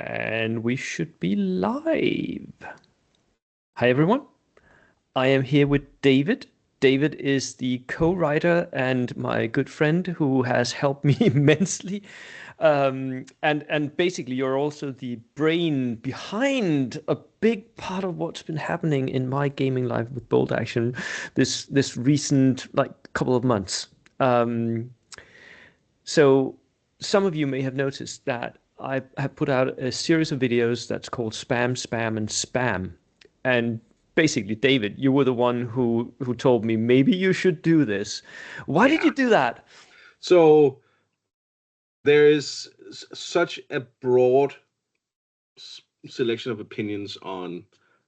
And we should be live. Hi, everyone. I am here with David. David is the co-writer and my good friend who has helped me immensely. And basically, you're also the brain behind a big part of what's been happening in my gaming life with Bold Action this recent couple of months. Um, so some of you may have noticed that I have put out a series of videos that's called Spam, Spam, and Spam. And basically, David, you were the one who told me maybe you should do this. Why did Yeah. you do that? So there is such a broad selection of opinions on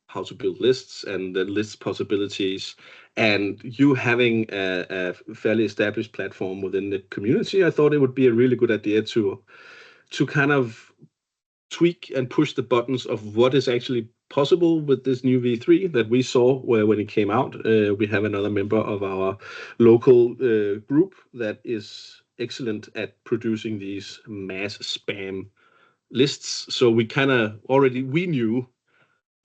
how to build lists and the list possibilities. And you having a fairly established platform within the community, I thought it would be a really good idea to kind of tweak and push the buttons of what is actually possible with this new V3 that we saw when it came out. We have another member of our local group that is excellent at producing these mass spam lists. So we kind of we knew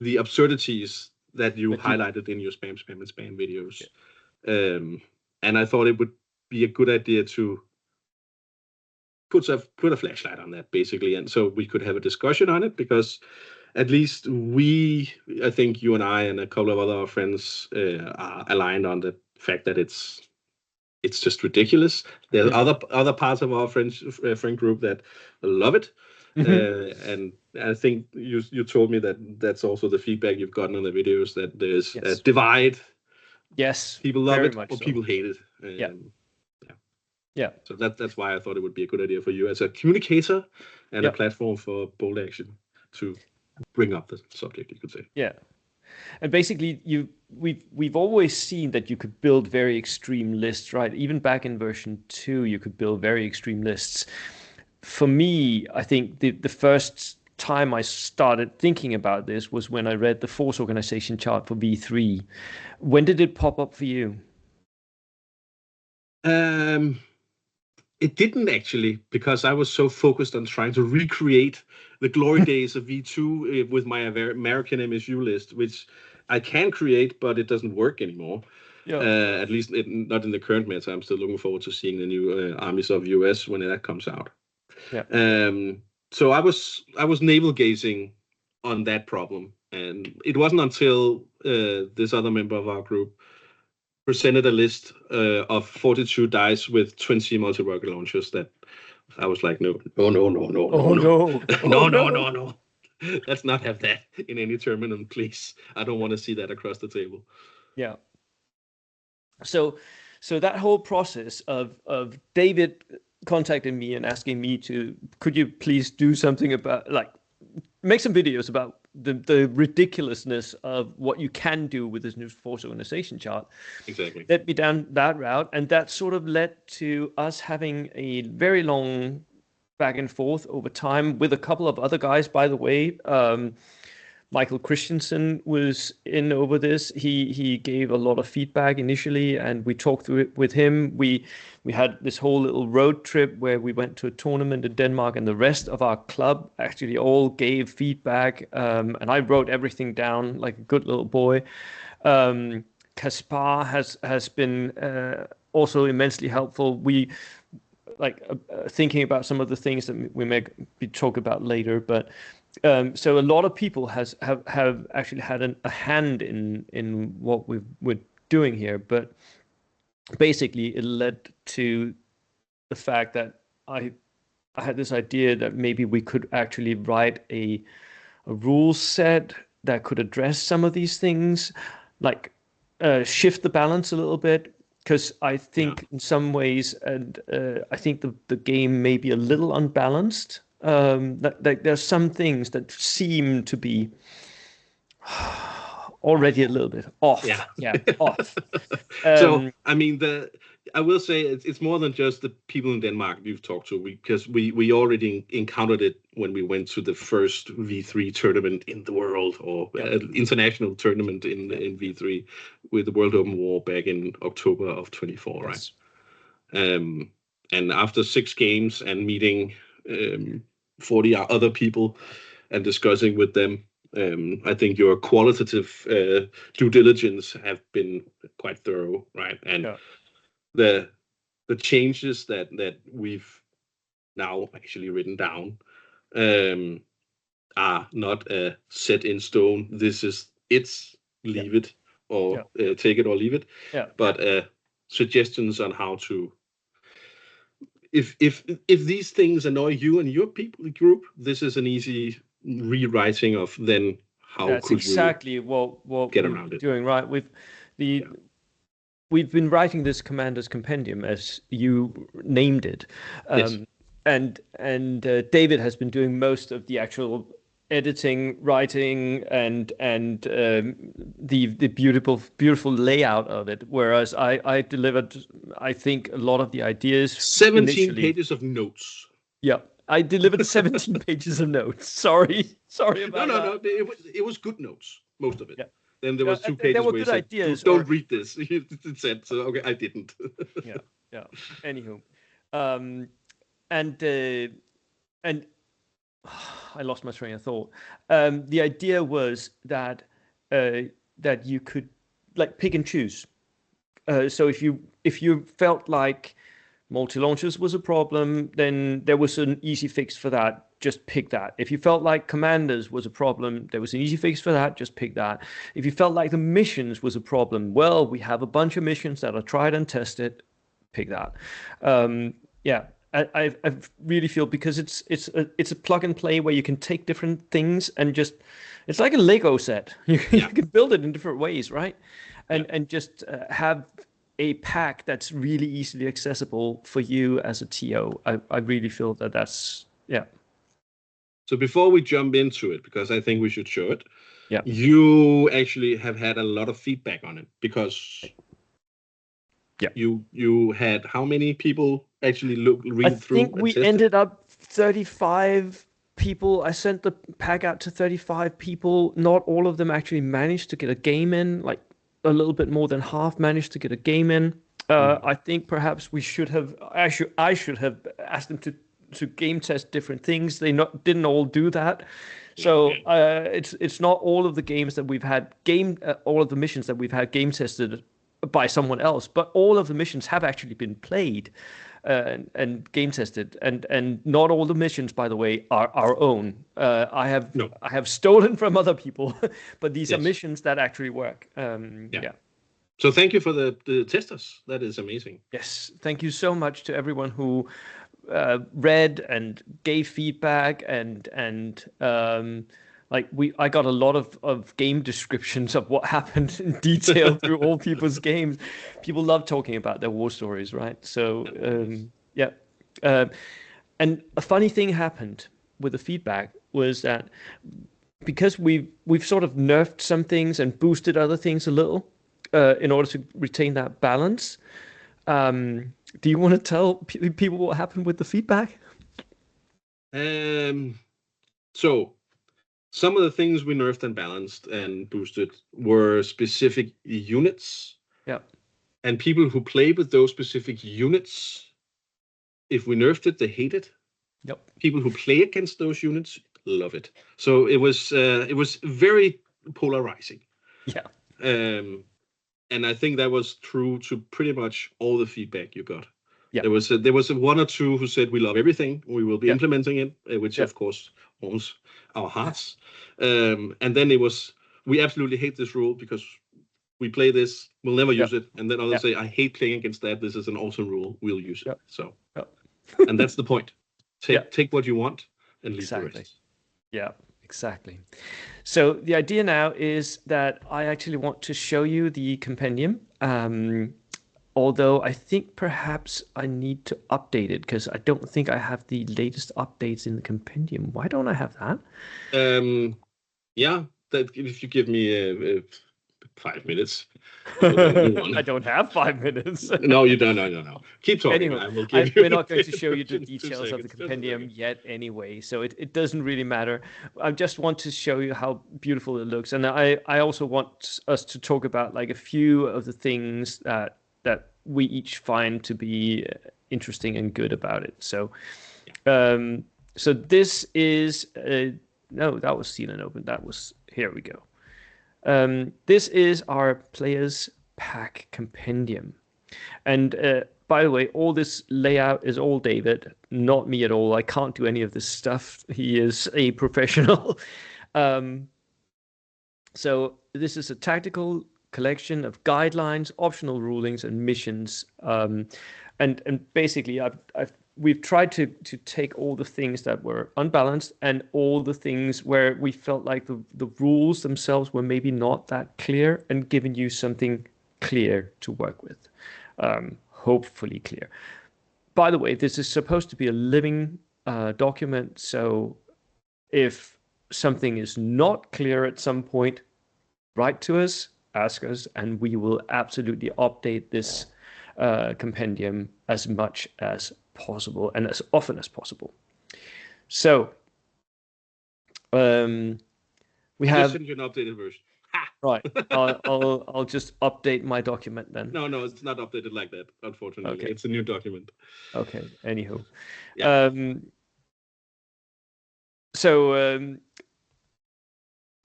the absurdities that you But you, highlighted in your spam, spam, and spam videos. Um, and I thought it would be a good idea to put a flashlight on that basically, and so we could have a discussion on it because at least I think you and I and a couple of other friends are aligned on the fact that it's just ridiculous. There are yeah. other parts of our friend group that love it, Mhm. and I think you told me that that's also the feedback you've gotten on the videos, that there's a Yes. divide. Yes. People love Very it much or so. people hate it. Yeah. Yeah. Yeah. So that's why I thought it would be a good idea for you as a communicator and a Yeah. platform for Bold Action to bring up the subject, you could say. Yeah. And basically, we've always seen that you could build very extreme lists, right? Even back in version 2, you could build very extreme lists. For me, I think the first time I started thinking about this was when I read the force organization chart for V3. When did it pop up for you? Um, it didn't actually, because I was so focused on trying to recreate the glory days of V2 with my American MSU list, which I can create, but it doesn't work anymore. Yeah. At least not in the current meta. I'm still looking forward to seeing the new armies of US when that comes out. Yeah. Um, so I was navel gazing on that problem, and it wasn't until this other member of our group presented a list of 42 dice with 20 multi-rocket launchers that I was like, no, no, no, no, no, no, Oh no, no. Oh no, no, no. no, no. Let's not have that in any tournament, please. I don't want to see that across the table. Yeah. So so that whole process of David contacting me and asking me to could you please do something about make some videos about the ridiculousness of what you can do with this new force organization chart Exactly. led me down that route, and that sort of led to us having a very long back and forth over time with a couple of other guys, by the way. Michael Christensen was in over this. He gave a lot of feedback initially, and we talked through it with him. We had this whole little road trip where we went to a tournament in Denmark, and the rest of our club actually all gave feedback. And I wrote everything down like a good little boy. Kaspar has been also immensely helpful. We thinking about some of the things that we may be talk about later, but so a lot of people have actually had a hand in what we're doing here, but basically it led to the fact that I had this idea that maybe we could actually write a rule set that could address some of these things, like shift the balance a little bit. Because I Yeah. think in some ways, and I think the game may be a little unbalanced. That there's some things that seem to be already a little bit Yeah. off. Yeah, off. So Um, I mean, I will say it's more than just the people in Denmark you've talked to, because we already encountered it when we went to the first V3 tournament in the world, or yeah, international tournament yeah, in V3 with the World Open War back in October of 24, right? yes, Um, and after 6 games and meeting 40 other people, and discussing with them. I think your qualitative due diligence have been quite thorough, right? And Yeah. the changes that we've now actually written down are not set in stone. This is it's Yeah. leave it or Yeah. take it or leave it, Yeah. but suggestions on how to. If these things annoy you and your people group, this is an easy rewriting of then how That's could we exactly what get we've around been it. doing, right? The Yeah. we've been writing this Commander's Compendium, as you named it, Yes. and David has been doing most of the actual editing, writing, and the beautiful layout of it. Whereas I delivered, I think, a lot of the ideas 17 initially. pages of notes. Yeah, I delivered 17 pages of notes. Sorry No, about no, that. no. It was good notes, most of it. Yeah. Then there was two There pages were where you good said, ideas, or Don't read this." You said so. Okay, I didn't. yeah, yeah. Anywho, um, and I lost my train of thought. The idea was uh, that you could like pick and choose. So if you felt like multi-launchers was a problem, then there was an easy fix for that. Just pick that. If you felt like commanders was a problem, there was an easy fix for that. Just pick that. If you felt like the missions was a problem, well, we have a bunch of missions that are tried and tested. Pick that. Yeah, I really feel because it's a plug and play where you can take different things and just it's like a Lego set. You Yeah, can build it in different ways, right? yeah. And just have a pack that's really easily accessible for you as a TO. I really feel that that's yeah. So before we jump into it, because I think we should show it, Yeah. you actually have had a lot of feedback on it because Yeah. you had how many people actually I read through think and we test it? ended up 35 people. I sent the pack out to 35 people. Not all of them actually managed to get a game in. Like a little bit more than half managed to get a game in. Mhm. I think perhaps we should have. I should have asked them to game test different things. They not didn't all do that. Yeah, So yeah. it's not all of the games that we've had all of the missions that we've had game tested by someone else, but all of the missions have actually been played and game tested, and not all the missions, by the way, are our own. No. I have stolen from other people, but these are Yes. missions that actually work. Yeah. Yeah. So thank you for the testers. That is amazing. Yes. Thank you so much to everyone who read and gave feedback and I got a lot of game descriptions of what happened in detail through all people's games. People love talking about their war stories, right? So yeah. Um, and a funny thing happened with the feedback was that because we've sort of nerfed some things and boosted other things a little in order to retain that balance. Do you want to tell people what happened with the feedback? Um. So some of the things we nerfed and balanced and boosted were specific units, Yeah. and people who play with those specific units, if we nerfed it, they hate it. Yep. People who play against those units love it. So it was very polarizing. Yeah. Um, and I think that was true to pretty much all the feedback you got. Yeah. There was one or two who said we love everything, we will be Yeah. implementing it, which Yeah. of course warms our hearts. And then it was we absolutely hate this rule because we play this, we'll never Yeah. use it. And then others Yeah. say I hate playing against that. This is an awesome rule. We'll use it. Yeah. So, Yeah. and that's the point. Yeah. Take what you want and leave the Exactly. rest. Yeah. Exactly. So the idea now is that I actually want to show you the compendium. Although I think perhaps I need to update it because I don't think I have the latest updates in the compendium. Why don't I have that? Yeah, that if you give me 5 minutes, I will get a new I one. don't have 5 minutes. No, you don't. No, no, no. Keep talking. Anyhow, I will give you we're not going to show you the in two details of the seconds. Just a compendium second. yet anyway, so it doesn't really matter. I just want to show you how beautiful it looks. And I also want us to talk about like a few of the things that we each find to be interesting and good about it. So Yeah. so this is no, that was sealed and open. That was, here we go. This is our players pack compendium. And by the way, all this layout is all David, not me at all. I can't do any of this stuff. He is a professional. um, so this is a tactical collection of guidelines, optional rulings, and missions. And basically, we've tried to take all the things that were unbalanced and all the things where we felt like the rules themselves were maybe not that clear, and given you something clear to work with, hopefully clear. By the way, this is supposed to be a living document, so if something is not clear at some point, write to us, ask us, and we will absolutely update this compendium as much as possible and as often as possible. So we have just send you an updated version. Ha! right. I'll just update my document then. No, it's not updated like that. Unfortunately, Okay. It's a new document. Okay. Anywho, Yeah. So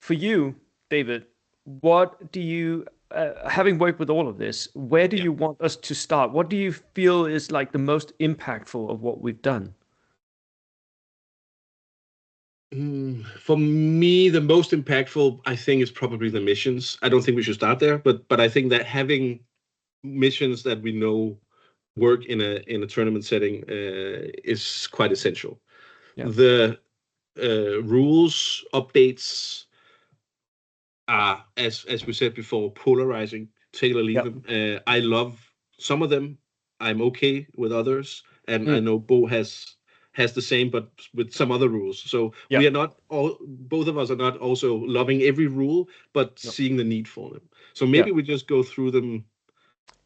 for you, David, what do you, having worked with all of this, where do Yeah. you want us to start? What do you feel is like the most impactful of what we've done? For me, the most impactful, I think, is probably the missions. I don't think we should start there, but I think that having missions that we know work in a tournament setting is quite essential. Yeah. The rules updates are, as we said before, polarizing. Take or leave Yeah. them. I love some of them. I'm okay with others, and I Mm. know Bo has the same, but with some other rules. So Yeah. we are not all. Both of us are not also loving every rule, but No. seeing the need for them. So Yeah. maybe we just go through them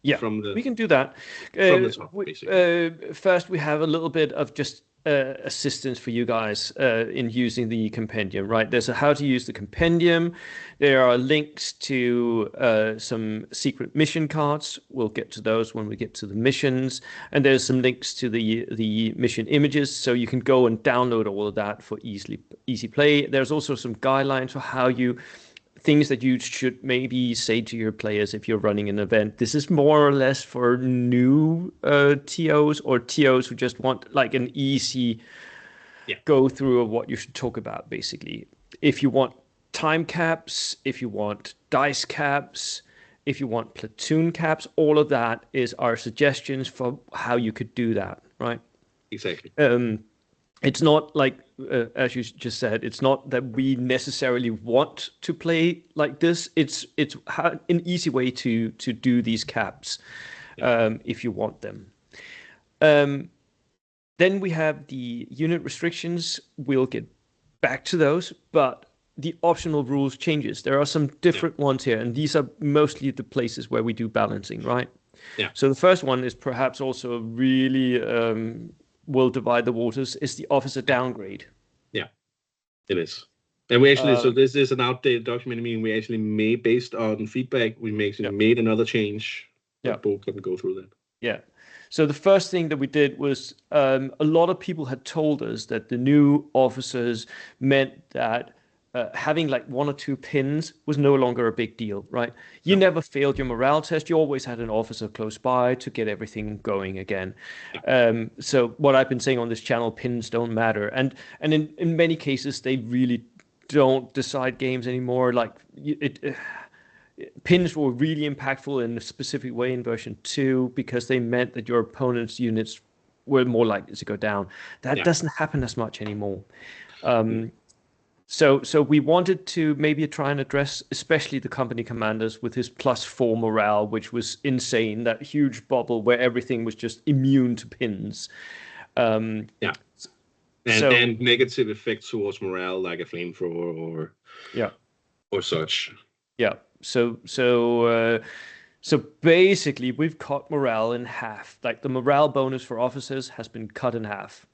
Yeah, from we the can do that. top, basically. First, we have a little bit of just assistance for you guys in using the compendium, right? There's a how to use the compendium. There are links to some secret mission cards. We'll get to those when we get to the missions. And there's some links to the mission images, so you can go and download all of that for easy play. There's also some guidelines for how you things that you should maybe say to your players if you're running an event. This is more or less for new TOs or TOs who just want like an easy go through of what you should talk about, basically. If you want time caps, if you want dice caps, if you want platoon caps, all of that is our suggestions for how you could do that, right? Exactly. It's not like, as you just said, it's not that we necessarily want to play like this. It's an easy way to do these caps if you want them. Then we have the unit restrictions. We'll get back to those, but the optional rules changes. There are some different ones here, and these are mostly the places where we do balancing, right? Yeah. So the first one is perhaps also really will divide the waters, is the officer downgrade. Yeah, it is. And we actually, so this is an outdated document, meaning we actually made, based on feedback, we actually made another change, but Bo can go through that. Yeah. So the first thing that we did was a lot of people had told us that the new officers meant that having like one or two pins was no longer a big deal, right? You never failed your morale test. You always had an officer close by to get everything going again. So what I've been saying on this channel, pins don't matter. And in many cases, they really don't decide games anymore. Like pins were really impactful in a specific way in version 2 because they meant that your opponent's units were more likely to go down. That doesn't happen as much anymore. So we wanted to maybe try and address especially the company commanders with his +4 morale, which was insane, that huge bubble where everything was just immune to pins. And negative effects towards morale, like a flamethrower or such. Yeah. So basically, we've cut morale in half. Like the morale bonus for officers has been cut in half.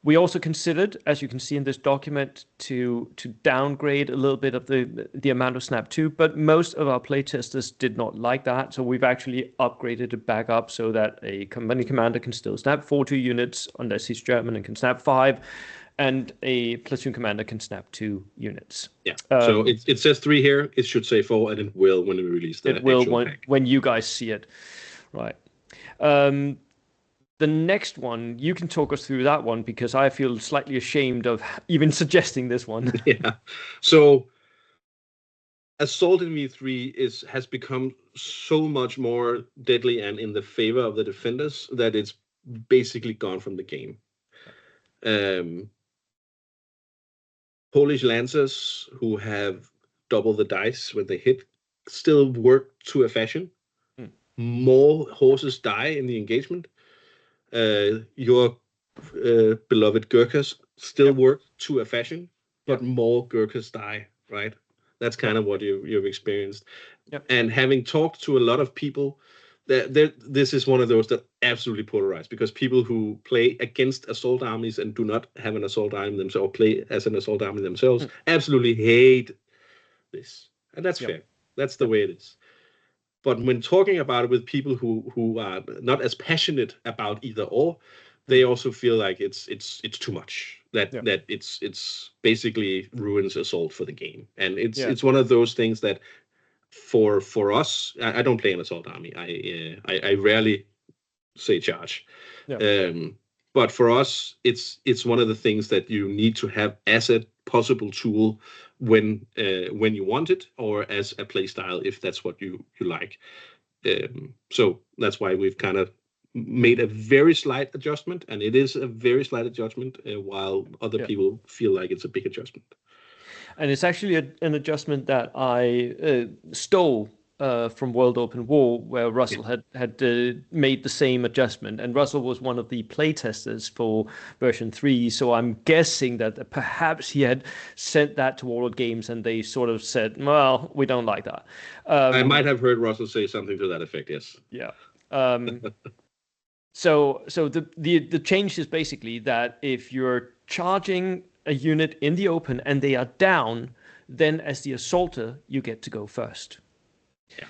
We also considered, as you can see in this document, to downgrade a little bit of the amount of Snap 2, but most of our playtesters did not like that. So we've actually upgraded it back up so that a company commander can still snap 42 units unless he's German and can snap 5. and a platoon commander can snap 2 units. Yeah. So it says 3 here. It should say 4, and it will when we release the actual pack. When you guys see it, right? The next one, you can talk us through that one because I feel slightly ashamed of even suggesting this one. Yeah. So Assault in V3 has become so much more deadly and in the favor of the defenders that it's basically gone from the game. Polish Lancers, who have double the dice when they hit, still work to a fashion. More horses die in the engagement. Your beloved Gurkhas still work to a fashion, but more Gurkhas die, right? That's kind of what you've experienced. Yep. And having talked to a lot of people, this is one of those that absolutely polarize, because people who play against assault armies and do not have an assault army themselves, or play as an assault army themselves, absolutely hate this. And that's fair. That's the way it is. But when talking about it with people who are not as passionate about either or, they also feel like it's too much. That it's basically ruins assault for the game. And it's one of those things that for us, I don't play an assault army. I rarely say charge. But for us, it's one of the things that you need to have as a possible tool when you want it, or as a play style if that's what you like. So that's why we've kind of made a very slight adjustment, and it is a very slight adjustment, while other people feel like it's a big adjustment. And it's actually an adjustment that I stole from World Open War, where Russell had made the same adjustment, and Russell was one of the playtesters for version 3. So I'm guessing that perhaps he had sent that to Warlord Games, and they sort of said, "Well, we don't like that." I might have heard Russell say something to that effect. Yes. Yeah. So the change is basically that if you're charging a unit in the open and they are down, then as the assaulter, you get to go first. Yeah.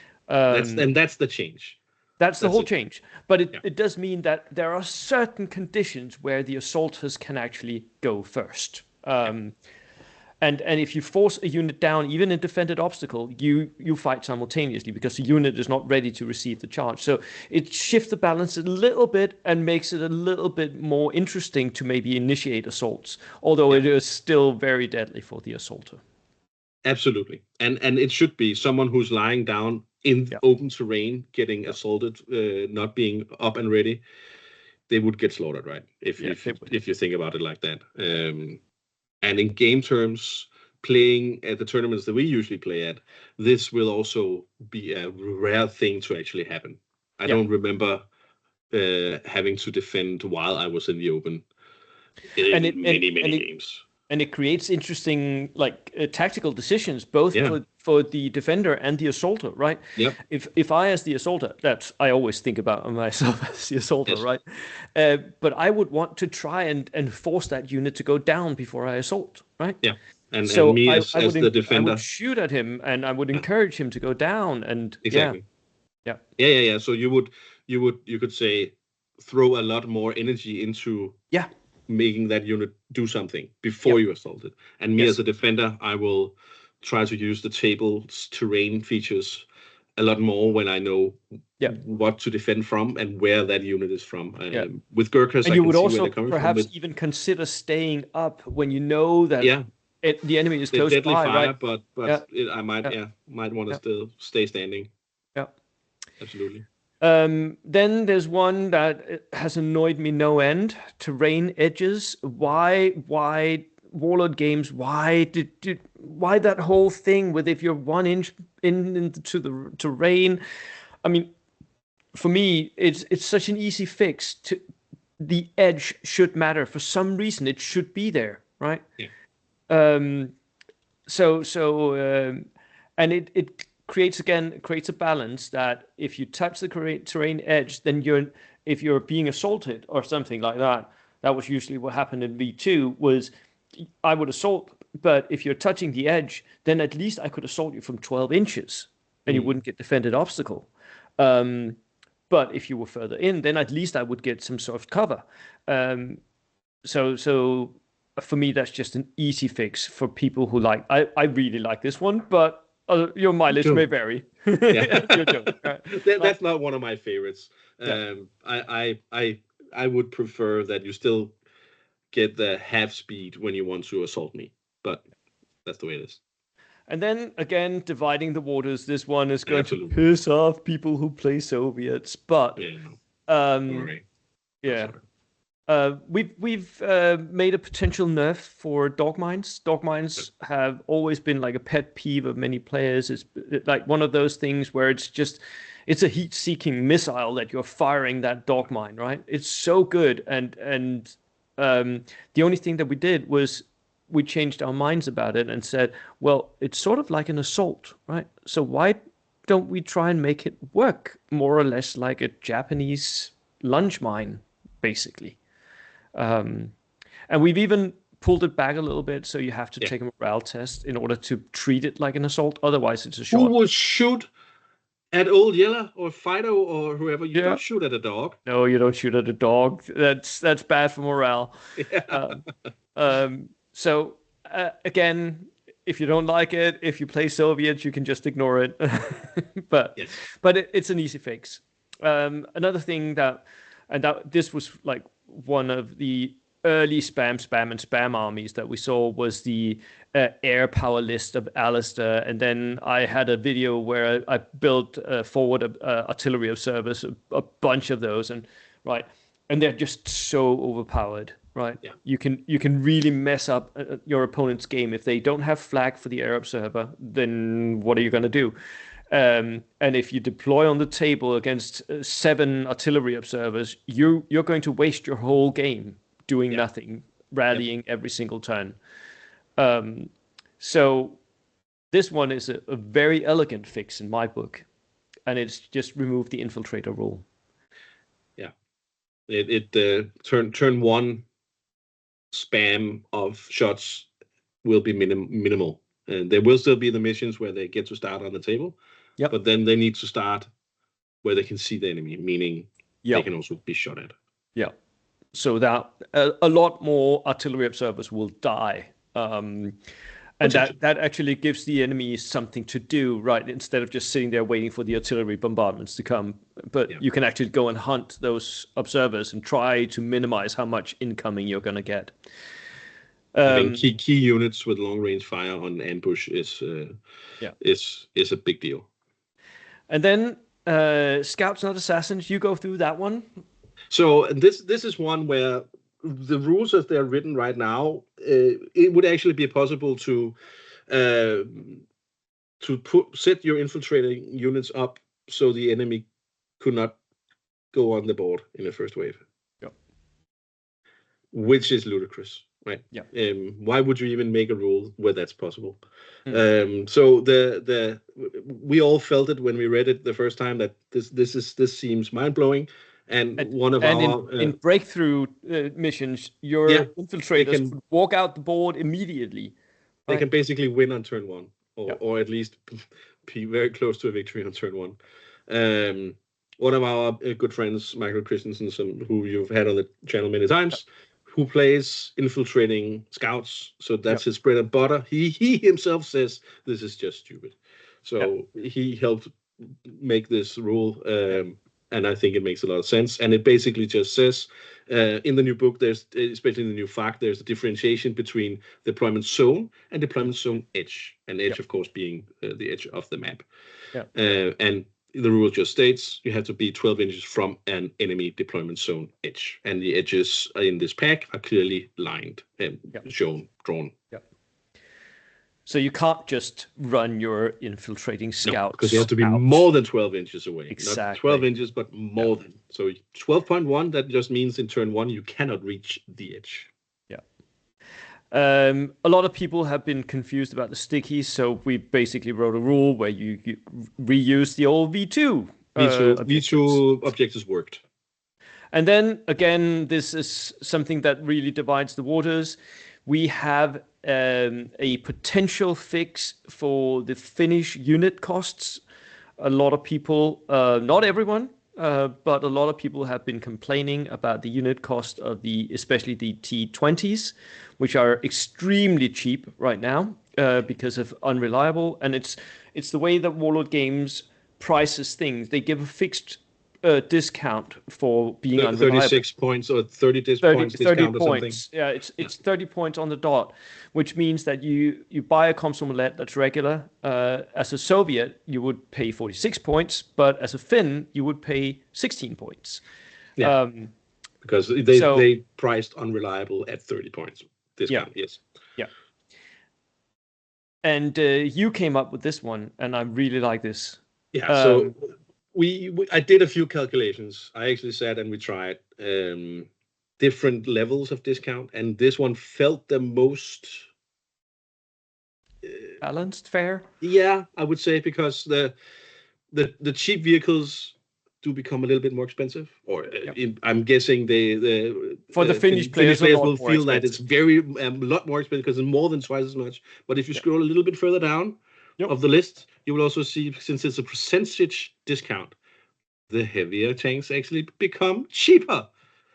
That's the change. That's the whole change. But it does mean that there are certain conditions where the assaulters can actually go first. And if you force a unit down, even in defended obstacle, you fight simultaneously because the unit is not ready to receive the charge. So it shifts the balance a little bit and makes it a little bit more interesting to maybe initiate assaults, although it is still very deadly for the assaulter. Absolutely. And it should be someone who's lying down in open terrain, getting assaulted, not being up and ready. They would get slaughtered, right? If you think about it like that. And in game terms, playing at the tournaments that we usually play at, this will also be a rare thing to actually happen. I don't remember having to defend while I was in the open in many games. And it creates interesting, tactical decisions, both for the defender and the assaulter, right? Yep. If I, as the assaulter, I always think about myself as the assaulter, right? But I would want to try and force that unit to go down before I assault, right? Yeah. And so me as the defender, I would shoot at him and I would encourage him to go down. And exactly. Yeah. So you could say throw a lot more energy into making that unit do something before you assault it. And me as a defender, I will try to use the table's terrain features a lot more when I know what to defend from and where that unit is from. With Gurkhas, and I you can would see also where they're coming perhaps from. even consider staying up when you know that the enemy is close deadly by, fire, right? But I might want to still stay standing. Yeah, absolutely. Then there's one that has annoyed me no end: terrain edges. Why Warlord Games? Why that whole thing with if you're 1 inch into the terrain? I mean, for me, it's such an easy fix. The edge should matter for some reason. It should be there, right? Yeah. And it creates a balance that if you touch the terrain edge, then if you're being assaulted or something like that, that was usually what happened in V2 was I would assault, but if you're touching the edge, then at least I could assault you from 12 inches and you wouldn't get defended obstacle. But if you were further in, then at least I would get some sort of cover. So for me, that's just an easy fix for people who like. I really like this one, but your mileage may vary. Yeah, Your joke. Like, that's not one of my favorites. yeah. I would prefer that you still get the half speed when you want to assault me, but that's the way it is. And then again, dividing the waters. This one is going to Absolutely. piss off people who play Soviets, but Yeah. Don't um, worry. I'm yeah. sorry. We've made a potential nerf for dog mines. Dog Yeah. mines have always been like a pet peeve of many players. It's like one of those things where it's a heat-seeking missile that you're firing that dog mine, right? It's so good, and the only thing that we did was we changed our minds about it and said, well, it's sort of like an assault, right? So why don't we try and make it work more or less like a Japanese lunge mine, basically? Um, and we've even pulled it back a little bit, so you have to Yeah. take a morale test in order to treat it like an assault. Otherwise, it's a Who shot. would shoot at Old Yeller or Fido or whoever? You Yeah. don't shoot at a dog. No, you don't shoot at a dog. That's bad for morale. Yeah. Um, so again, if you don't like it, if you play Soviets, you can just ignore it. but Yes. it's an easy fix. Another thing that this was like one of the early spam armies that we saw was the air power list of Alistair, and then I had a video where I built forward artillery observers, a bunch of those, and right, and they're just so overpowered. Right, Yeah. you can really mess up your opponent's game if they don't have flag for the air observer. Then what are you going to do? And if you deploy on the table against 7 artillery observers, you're going to waste your whole game doing Yeah. nothing, Yep. rallying every single turn. So this one is a very elegant fix in my book, and it's just removed the infiltrator rule. Yeah. It turn one spam of shots will be minimal. And there will still be the missions where they get to start on the table, Yep. but then they need to start where they can see the enemy, meaning they Yep. can also be shot at. Yeah. So that a lot more artillery observers will die. And that actually gives the enemy something to do, right? Instead of just sitting there waiting for the artillery bombardments to come. But Yeah. you can actually go and hunt those observers and try to minimize how much incoming you're going to get. Having key units with long range fire on ambush is a big deal. And then Scouts Not Assassins, you go through that one. So this is one where the rules as they're written right now, it would actually be possible to set your infiltrating units up so the enemy could not go on the board in the first wave. Yep. Which is ludicrous, right? Yeah. Why would you even make a rule where that's possible? So we all felt it when we read it the first time that this seems mind blowing. And one of our in breakthrough missions, your infiltrators could walk out the board immediately. They can basically win on turn 1, or at least be very close to a victory on turn 1. One of our good friends, Michael Christensen, who you've had on the channel many times, who plays infiltrating scouts, so that's his bread and butter. He himself says this is just stupid. So he helped make this rule. And I think it makes a lot of sense. And it basically just says, in the new book, there's, especially in the new FAQ, there's a differentiation between deployment zone and deployment zone edge. And edge, of course, being the edge of the map. And the rule just states you have to be 12 inches from an enemy deployment zone edge. And the edges in this pack are clearly lined and drawn. So you can't just run your infiltrating scouts. Because you have to be more than 12 inches away. Exactly. Not 12 inches, but more than. So 12.1, that just means in turn 1, you cannot reach the edge. Yeah. A lot of people have been confused about the stickies, so we basically wrote a rule where you reuse the old V2. V2 objectives worked. And then, again, this is something that really divides the waters. We have a potential fix for the Finnish unit costs. A lot of people, not everyone, but a lot of people have been complaining about the unit cost of especially the T20s, which are extremely cheap right now because of unreliable. And it's the way that Warlord Games prices things. They give a fixed discount for being unreliable. 36 points or 30 30, points 30 discount or something. points. Yeah, it's 30 points on the dot, which means that you buy a Comsom roulette that's regular. As a Soviet, you would pay 46 points, but as a Finn, you would pay 16 points. Yeah, because they priced unreliable at 30 points discount. Yeah, Yes. yeah. And you came up with this one, and I really like this. Yeah, so I did a few calculations. I actually sat and we tried different levels of discount, and this one felt the most balanced, fair. Yeah, I would say, because the cheap vehicles do become a little bit more expensive, or I'm guessing for the Finnish players will feel that it's very a lot more expensive because it's more than twice as much. But if you scroll a little bit further down of the list, you will also see, since it's a percentage discount, the heavier tanks actually become cheaper.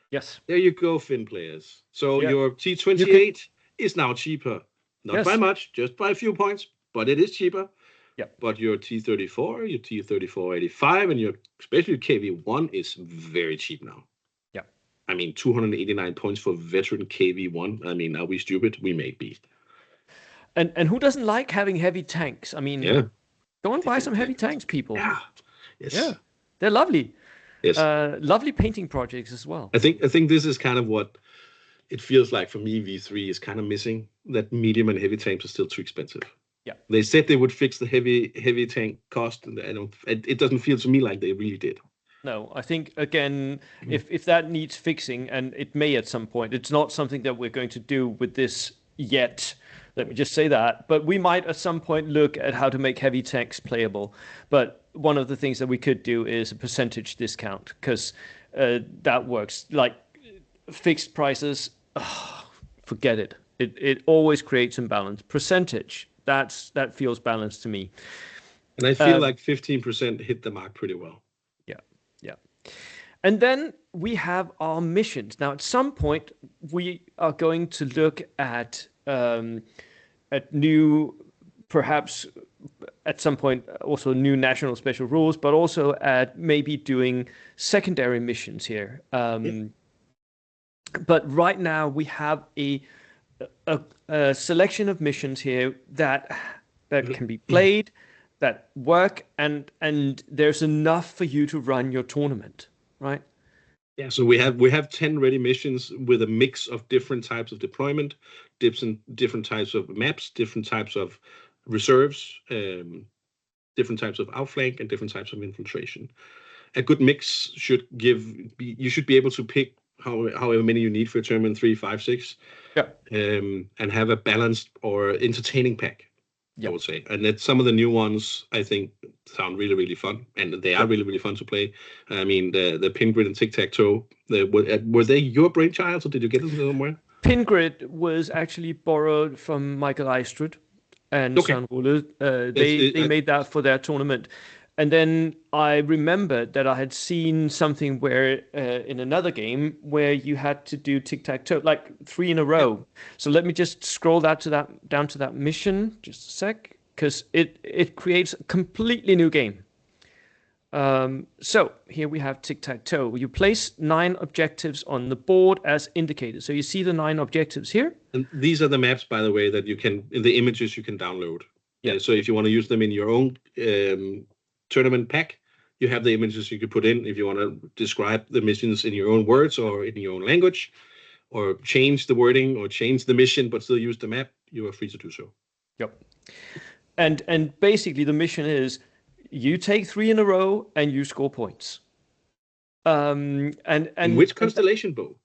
Yes. There you go, Finn players. So your T28 is now cheaper. Not by much, just by a few points, but it is cheaper. Yeah. But your T34, your T3485, and your especially KV1 is very cheap now. Yeah. I mean, 289 points for veteran KV1. I mean, are we stupid? We may be. And who doesn't like having heavy tanks? I mean, go and buy some heavy tanks, people. Yeah. Yes. Yeah. They're lovely. Yes. Lovely painting projects as well. I think this is kind of what it feels like for me. V3 is kind of missing that medium and heavy tanks are still too expensive. Yeah. They said they would fix the heavy tank cost, and it doesn't feel to me like they really did. No, I think, again, if that needs fixing, and it may at some point, it's not something that we're going to do with this yet. Let me just say that. But we might at some point look at how to make heavy tanks playable. But one of the things that we could do is a percentage discount, because that works. Like fixed prices, forget it. It always creates imbalance. Percentage, that feels balanced to me. And I feel like 15% hit the mark pretty well. Yeah. And then we have our missions. Now, at some point, we are going to look at new, perhaps at some point, also new national special rules, but also at maybe doing secondary missions here. But right now, we have a selection of missions here that can be played, that work, and there's enough for you to run your tournament, right? Yeah, so we have 10 ready missions with a mix of different types of deployment, different types of maps, different types of reserves, different types of outflank, and different types of infiltration. A good mix should you should be able to pick however many you need for a tournament, 3, 5, 6, and have a balanced or entertaining pack. I would say. And that some of the new ones, I think, sound really, really fun. And they are really, really fun to play. I mean, the Pin Grid and Tic-Tac-Toe, were they your brainchild, or did you get them somewhere? Pin Grid was actually borrowed from Michael Eistrud and Søren Rulle. They made that for their tournament. And then I remembered that I had seen something where in another game where you had to do tic-tac-toe, like 3 in a row. So let me just scroll down to that mission, just a sec, because it creates a completely new game. So here we have tic-tac-toe. You place 9 objectives on the board as indicated. So you see the 9 objectives here. And these are the maps, by the way, that you can, in the images you can download. Yeah. So if you want to use them in your own tournament pack, you have the images you could put in if you want to describe the missions in your own words or in your own language, or change the wording or change the mission but still use the map. You are free to do so. Yep. And basically the mission is you take 3 in a row and you score points. And in which constellation, Bo?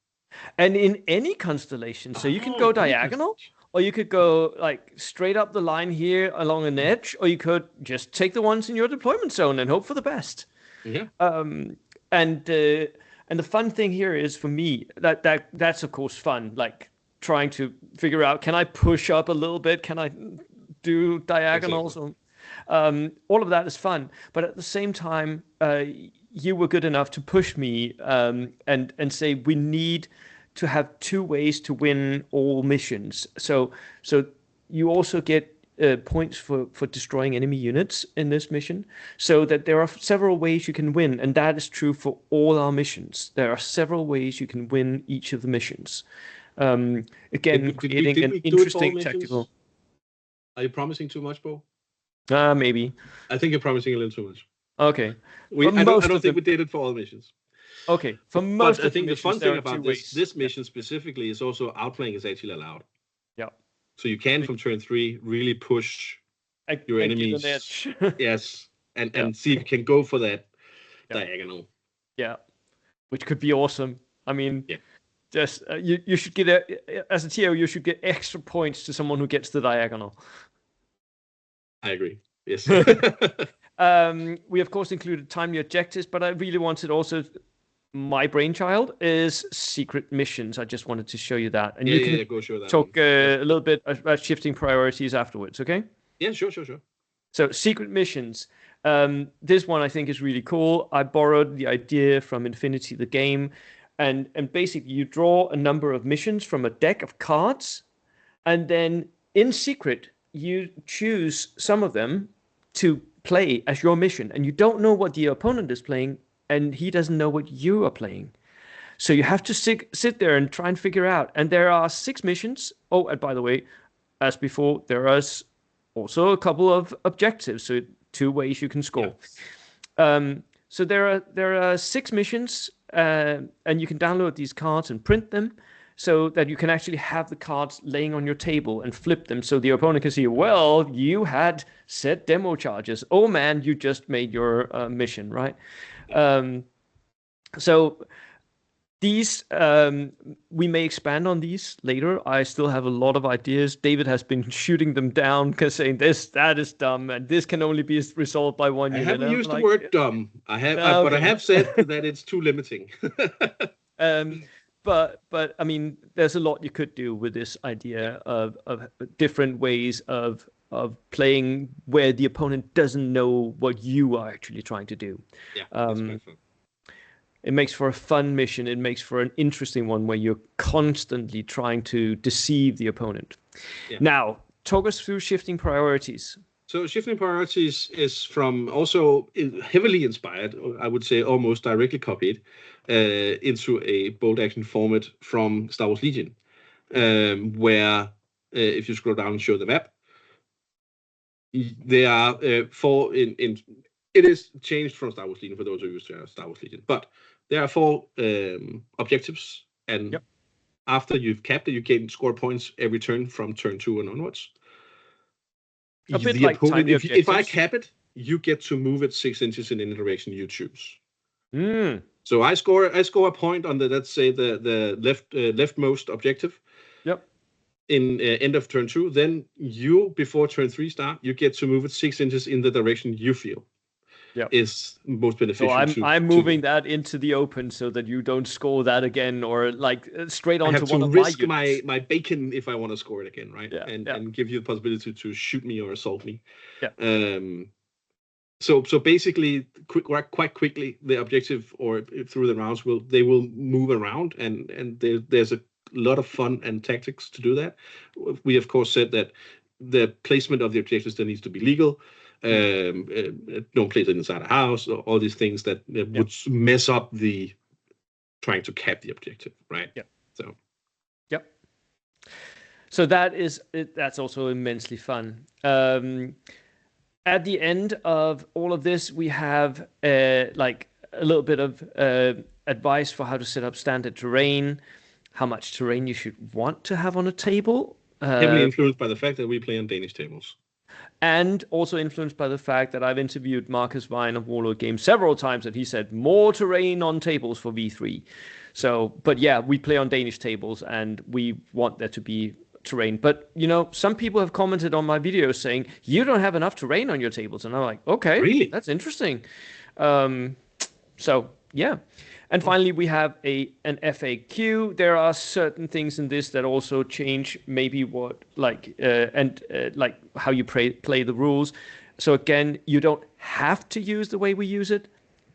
And in any constellation. So you can go diagonal, or you could go like straight up the line here along an edge, or you could just take the ones in your deployment zone and hope for the best. Yeah. And the fun thing here is, for me, that's of course fun. Like trying to figure out, can I push up a little bit? Can I do diagonals? Exactly. All of that is fun. But at the same time, you were good enough to push me and say we need to have two ways to win all missions. So you also get points for destroying enemy units in this mission, so that there are several ways you can win, and that is true for all our missions. There are several ways you can win each of the missions. Again, creating Did an we do it for all interesting missions? tactical. Are you promising too much, Bo? Maybe. I think you're promising a little too much. Okay. For I most don't of think them. we did it for all missions. Okay. For But most I of the think the missions, fun there thing are two about ways. this mission specifically is also outplaying is actually allowed. Yeah. So you can from turn 3 really push your And get an enemies. edge. Yes, Yeah. and see if you can go for that Yeah. diagonal. Yeah. Which could be awesome. I mean, Yeah. just you should get as a TO, you should get extra points to someone who gets the diagonal. I agree. Yes. We of course included timely objectives, but I really wanted also my brainchild is secret missions. I just wanted to show you that, and you can go show that talk one. a little bit about shifting priorities afterwards. Okay. Yeah, sure. So secret missions. This one I think is really cool. I borrowed the idea from Infinity the game, and basically you draw a number of missions from a deck of cards, and then in secret you choose some of them to play as your mission, and you don't know what the opponent is playing, and he doesn't know what you are playing. So you have to sit there and try and figure out. And there are 6 missions. Oh, and by the way, as before, there are also a couple of objectives. So 2 ways you can score. Yeah. So there are 6 missions, and you can download these cards and print them, so that you can actually have the cards laying on your table and flip them, so the opponent can see, well, you had set demo charges. Oh man, you just made your mission, right? So these, we may expand on these later. I still have a lot of ideas. David has been shooting them down, because saying that is dumb, and this can only be resolved by one I unit. haven't I'm used the like, word dumb. I have, but I okay. have said that it's too limiting. But I mean, there's a lot you could do with this idea of different ways of playing where the opponent doesn't know what you are actually trying to do. Yeah, that's quite fun. It makes for a fun mission. It makes for an interesting one where you're constantly trying to deceive the opponent. Yeah. Now, talk us through shifting priorities. So shifting priorities is from also heavily inspired, or I would say almost directly copied, into a bolt action format from Star Wars Legion, where if you scroll down and show the map, there are 4 in. It is changed from Star Wars Legion for those who use Star Wars Legion, but there are 4 objectives, and after you've capped it, you can score points every turn from turn 2 and onwards. A bit the like opponent, if I cap it, you get to move it 6 inches in any direction you choose. So I score a point on the, let's say, the leftmost objective. Yep. In end of turn 2, then you, before turn 3 start, you get to move it 6 inches in the direction you feel is most beneficial. So I'm moving that into the open so that you don't score that again, or like straight onto one of my units. I have to risk my bacon if I want to score it again, right? Yeah, and give you the possibility to shoot me or assault me. Yeah. So basically, quite quickly, the objective or through the rounds will move around, and there's a lot of fun and tactics to do that. We of course said that the placement of the objectives there needs to be legal. Don't place it inside a house, or all these things that would mess up the trying to cap the objective, right? Yeah. So. Yep. So that's also immensely fun. At the end of all of this, we have like a little bit of advice for how to set up standard terrain, how much terrain you should want to have on a table. Heavily influenced by the fact that we play on Danish tables. And also influenced by the fact that I've interviewed Marcus Vine of Warlord Games several times, and he said more terrain on tables for V3. So, but yeah, we play on Danish tables, and we want there to be terrain. But, you know, some people have commented on my videos saying, you don't have enough terrain on your tables. And I'm like, okay, really? That's interesting. So, yeah. And finally, we have an FAQ. There are certain things in this that also change maybe what, like, like how you play the rules. So again, you don't have to use the way we use it,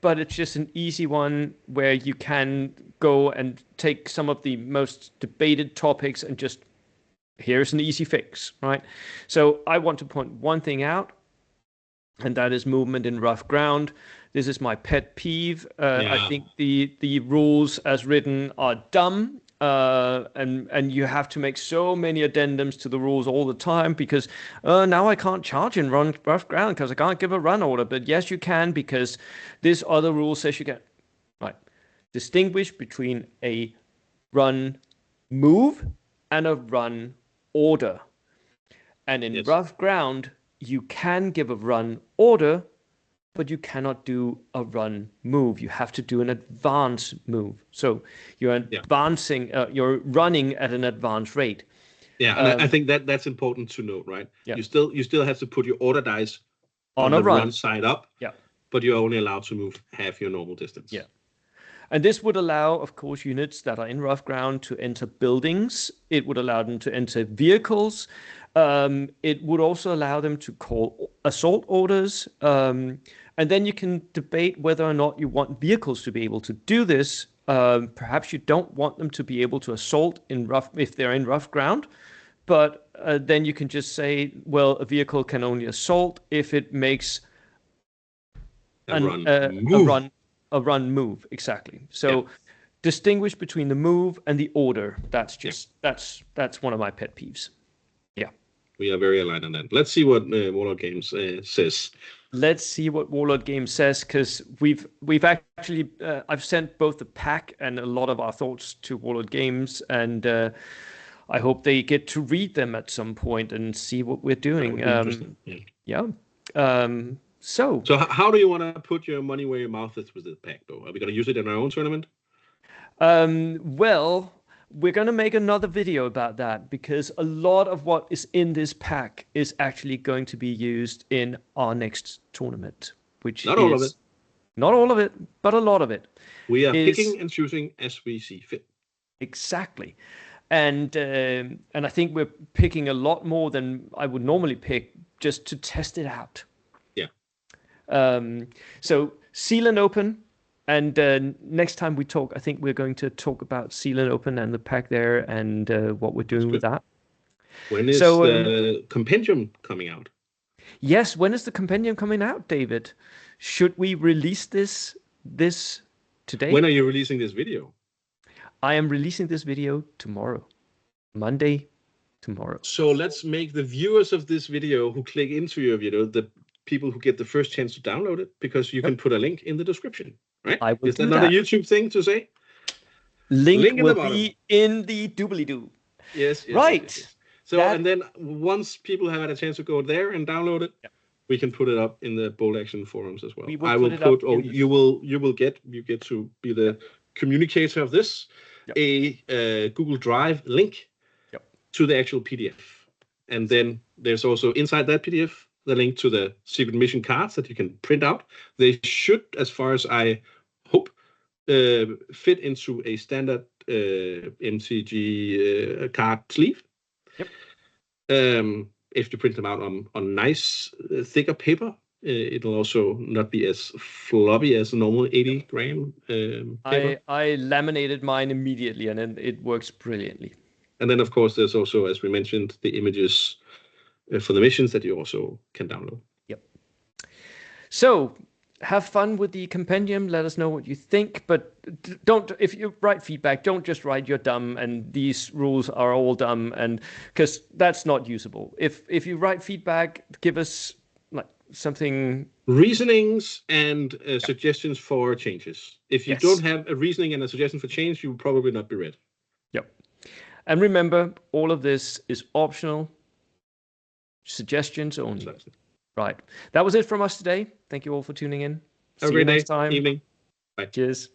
but it's just an easy one where you can go and take some of the most debated topics and just here's an easy fix, right? So I want to point one thing out, and that is movement in rough ground. This is my pet peeve. I Yeah. think the rules as written are dumb. And you have to make so many addendums to the rules all the time because now I can't charge in rough ground because I can't give a run order. But yes, you can because this other rule says you can. Right. Distinguish between a run move and a run order. And in Yes. rough ground, you can give a run order, but you cannot do a run move. You have to do an advance move. So you're Yeah. advancing, you're running at an advanced rate. Yeah, and I think that's important to note, right? Yeah. You still have to put your order dice On on a the run. run side up, Yeah. but you're only allowed to move half your normal distance. Yeah. And this would allow, of course, units that are in rough ground to enter buildings. It would allow them to enter vehicles. It would also allow them to call assault orders. And then you can debate whether or not you want vehicles to be able to do this. Perhaps you don't want them to be able to assault in rough if they're in rough ground. But then you can just say, well, a vehicle can only assault if it makes A run a move. move, exactly. Yeah. So distinguish between the move and the order. That's just that's one of my pet peeves. Yeah. We are very aligned on that. Let's see what Warlord Games says. Let's see what Warlord Games says because we've actually I've sent both the pack and a lot of our thoughts to Warlord Games, and I hope they get to read them at some point and see what we're doing. Interesting. Yeah. So how do you want to put your money where your mouth is with this pack, though? Are we going to use it in our own tournament? Well, we're going to make another video about that because a lot of what is in this pack is actually going to be used in our next tournament, which Not all of it. Not all of it, but a lot of it. We are picking and choosing as we see fit. Exactly. And I think we're picking a lot more than I would normally pick just to test it out. Yeah. So Seal and Open. And next time we talk, I think we're going to talk about Seal and Open and the pack there and what we're doing with that. When is the Compendium coming out? Yes, when is the Compendium coming out, David? Should we release this today? When are you releasing this video? I am releasing this video tomorrow. Monday, tomorrow. So let's make the viewers of this video who click into your video the people who get the first chance to download it because you can put a link in the description. Right? I will Is that not a YouTube thing to say? Link will be in the doobly-doo. Yes. Right. Yes. So, and then once people have had a chance to go there and download it, we can put it up in the Bold Action forums as well. I will put, you get to be the communicator of this, a Google Drive link to the actual PDF. And then there's also inside that PDF, the link to the secret mission cards that you can print out. They should, as far as I hope, fit into a standard MTG card sleeve. Yep. If you print them out on nice, thicker paper, it'll also not be as floppy as a normal 80-gram paper. I laminated mine immediately, and then it works brilliantly. And then, of course, there's also, as we mentioned, the images for the missions that you also can download. Yep. So have fun with the compendium. Let us know what you think, but don't, if you write feedback, don't just write you're dumb and these rules are all dumb, and because that's not usable. If you write feedback, give us like something, reasonings and suggestions for changes. If you don't have a reasoning and a suggestion for change, you will probably not be read. Yep. And remember, all of this is optional. Suggestions only. Exactly. Right. That was it from us today. Thank you all for tuning in. Have a great day. Evening. Bye. Cheers.